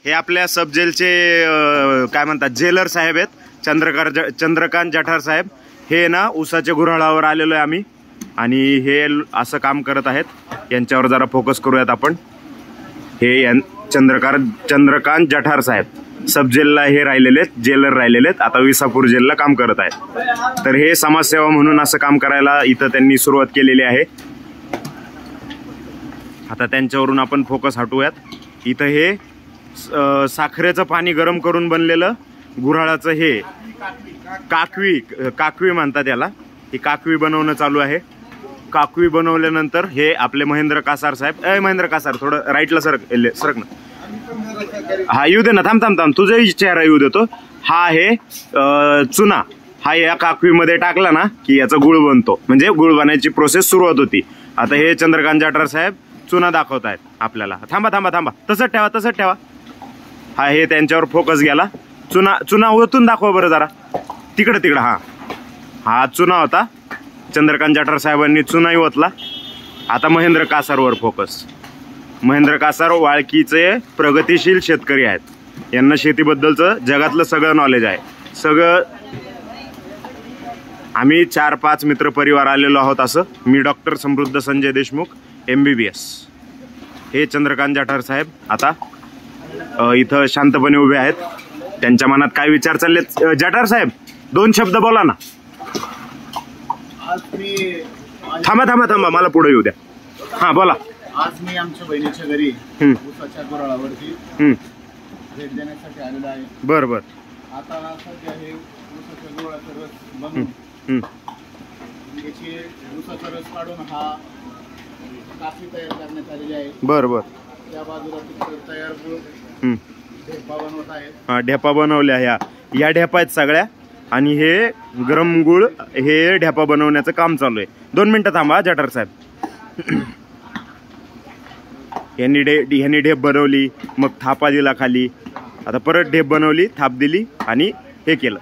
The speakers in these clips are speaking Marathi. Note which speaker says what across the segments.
Speaker 1: हे आपल्या सब जेलचे काय म्हणतात जेलर साहेब आहेत, चंद्रकांत जठार साहेब. हे ना ऊसाच्या गुऱ्हाळावर आलेलो आहे आम्ही आणि हे असं काम करत आहेत. यांच्यावर जरा फोकस करूयात आपण. हे चंद्रकांत जठार साहेब सब जेलला हे राहिलेले आहेत, जेलर राहिलेले आहेत. आता विसापूर जेलला काम करत आहेत. तर हे समाजसेवा म्हणून असं काम करायला इथं त्यांनी सुरुवात केलेली आहे. आता त्यांच्यावरून आपण फोकस हटवूयात. इथं हे साखरेचं पाणी गरम करून बनलेलं गुऱ्हाळाचं हे काकवी म्हणतात याला. ही काकवी बनवणं चालू आहे. काकवी बनवल्यानंतर हे आपले महेंद्र कासार साहेब, महेंद्र कासार थोडं राईटला सरक ना. हा येऊ दे ना, थांब तुझाही चेहरा येऊ देतो. हा आहे चुना. हा या काकवीमध्ये टाकला ना की याचा गुळ बनतो, म्हणजे गुळ बनायची प्रोसेस सुरुवात होती. आता हे चंद्रकांत जठार साहेब चुना दाखवत आहेत आपल्याला. थांबा तसंच ठेवा. हा हे त्यांच्यावर फोकस गेला. चुना ओतून दाखवा बरं जरा. तिकडं हा चुना होता. चंद्रकांत जठार साहेबांनी चुनाही ओतला. आता महेंद्र कासारवर फोकस. महेंद्र कासार वाळकीचे प्रगतिशील शेतकरी आहेत. यांना शेतीबद्दलचं जगातलं सगळं नॉलेज आहे. सगळं आम्ही 4-5 मित्र परिवार आलेलो आहोत. असं मी डॉक्टर समृद्ध संजय देशमुख MBBS. हे चंद्रकांत जठार साहेब आता इथं शांतपणे उभे आहेत. त्यांच्या मनात काय विचार चाललेत. जठार साहेब 2 शब्द बोला ना. थांबा मला पुढे येऊ द्या. हा बोला.
Speaker 2: आज मी आमच्या बहिणीच्या घरी ऊसाच्या गुऱ्हाळावरती भेट देण्यासाठी आलेलो आहे.
Speaker 1: बरं. आता
Speaker 2: सध्या हे ऊसाच्या गुऱ्हाळाचा रस बनवून याची ऊसाचा रस काढून हा काफी तयार करण्यात आलेली आहे.
Speaker 1: बरं.
Speaker 2: त्या बाजूला तयार गुळ ढेपा बनवत आहेत.
Speaker 1: हा ढेपा बनवल्या. या ढेपा आहेत सगळ्या आणि हे गरम गुळ हे ढेपा बनवण्याचं काम चालू आहे. 2 मिनिटं थांबा जठार साहेब. यांनी ढेप बनवली, मग थापा दिला खाली. आता परत ढेप बनवली, थाप दिली आणि हे केलं.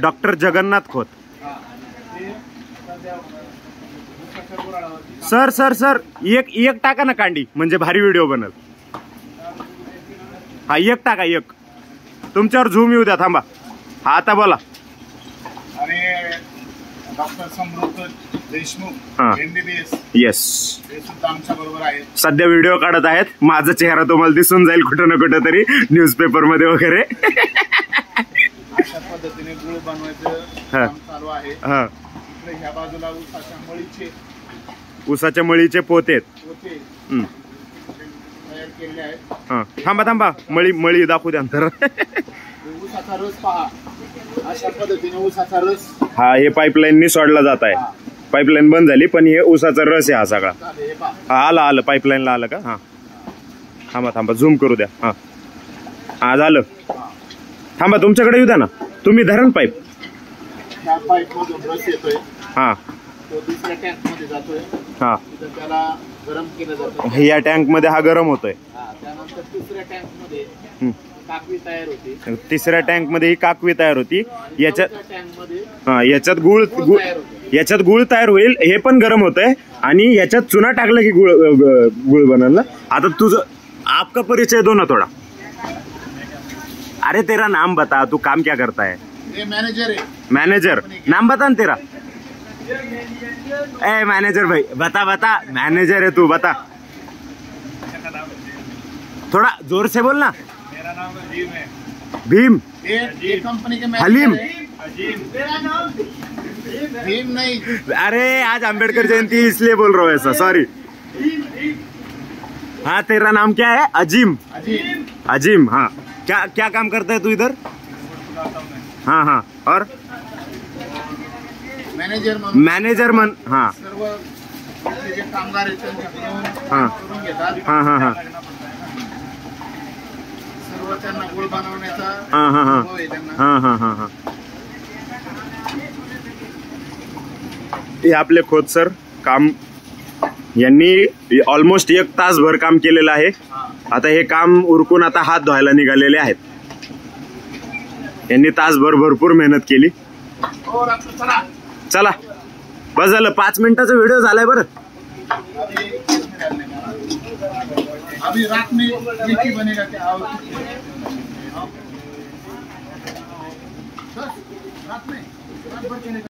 Speaker 1: डॉक्टर जगन्नाथ खोत. सर एक टाका ना कांडी, म्हणजे भारी व्हिडिओ बनल. हा एक टाका. तुमच्यावर झूम येऊ द्या. थांबा. हा आता बोला.
Speaker 2: आणि डॉक्टर समृद्ध देशमुख MBBS
Speaker 1: येस
Speaker 2: हे सुद्धा आमच्या बरोबर आहेत.
Speaker 1: सध्या व्हिडिओ काढत आहेत. माझा चेहरा तुम्हाला दिसून जाईल कुठं ना कुठं तरी न्यूजपेपर मध्ये वगैरे.
Speaker 2: अशा पद्धतीने गुळ बनवायचं काम चालू आहे. ह्या बाजूला
Speaker 1: ऊसाच्या मळीचे पोते
Speaker 2: तयार केलेले आहेत.
Speaker 1: थांबा मळी दाखवू द्या नंतर.
Speaker 2: ऊसाचा रस पहा. अशा पद्धतीने ऊसाचा रस
Speaker 1: हा हे पाईपलाईननी सोडला जात आहे. पाईपलाईन बंद झाली पण हे ऊसाचा रस आहे हा सगळा. हा आलं पाईपलाईनला आलं का. हा थांबा झूम करू द्या. हा झालं. थांबा तुमच्याकडे येऊ द्या ना. तुम्ही धरण पाईप. हा
Speaker 2: दुसऱ्या टँक मध्ये जातोय.
Speaker 1: हा
Speaker 2: त्याला गरम केलं जातं.
Speaker 1: या टँक मध्ये हा गरम होतोय.
Speaker 2: त्यानंतर तिसऱ्या टँक मध्ये काकवी तयार होती.
Speaker 1: तिसऱ्या टँक मध्ये ही काकवी तयार होती. याच्यात गुळ तयार होईल. हे पण गरम होतंय आणि याच्यात चुना टाकलं की गुळ बनल. आता तुझं आपका परिचय दो ना थोडा. अरे तेरा नाम बता, तू काम क्या करता है.
Speaker 2: मैनेजर है.
Speaker 1: मैनेजर नाम बता ना तेरा. मैनेजर भाई बता. मैनेजर है तू, बता. थोड़ा जोर से बोल ना.
Speaker 2: मेरा नाम अजीम है.
Speaker 1: भीम.
Speaker 2: ये कंपनी के
Speaker 1: हलीम.
Speaker 2: भीम नहीं.
Speaker 1: अरे आज अम्बेडकर जयंती इसलिए बोल रहा हूँ ऐसा, सॉरी. हाँ तेरा नाम क्या है. अजीम. हाँ क्या काम करता है तू इधर. हाँ और मॅनेजर मन. हाँ
Speaker 2: सर्व जे कामगार आहेत त्यांच्याकडून करून घेतात.
Speaker 1: हाँ
Speaker 2: सर्व त्यांना गुळ बनवण्याचा.
Speaker 1: हाँ हे आपले खोत सर काम यांनी ऑलमोस्ट 1 तासभर काम केलेलं आहे. आता हे काम उरकून आता हात धुवायला निघालेले आहेत. यांनी तासभर भरपूर मेहनत केली. चला बस झालं. 5 मिनिटाचा व्हिडिओ झालाय बरं.
Speaker 2: अभी रात में ये की बनेगा क्या? रात में रात भर चलेगा।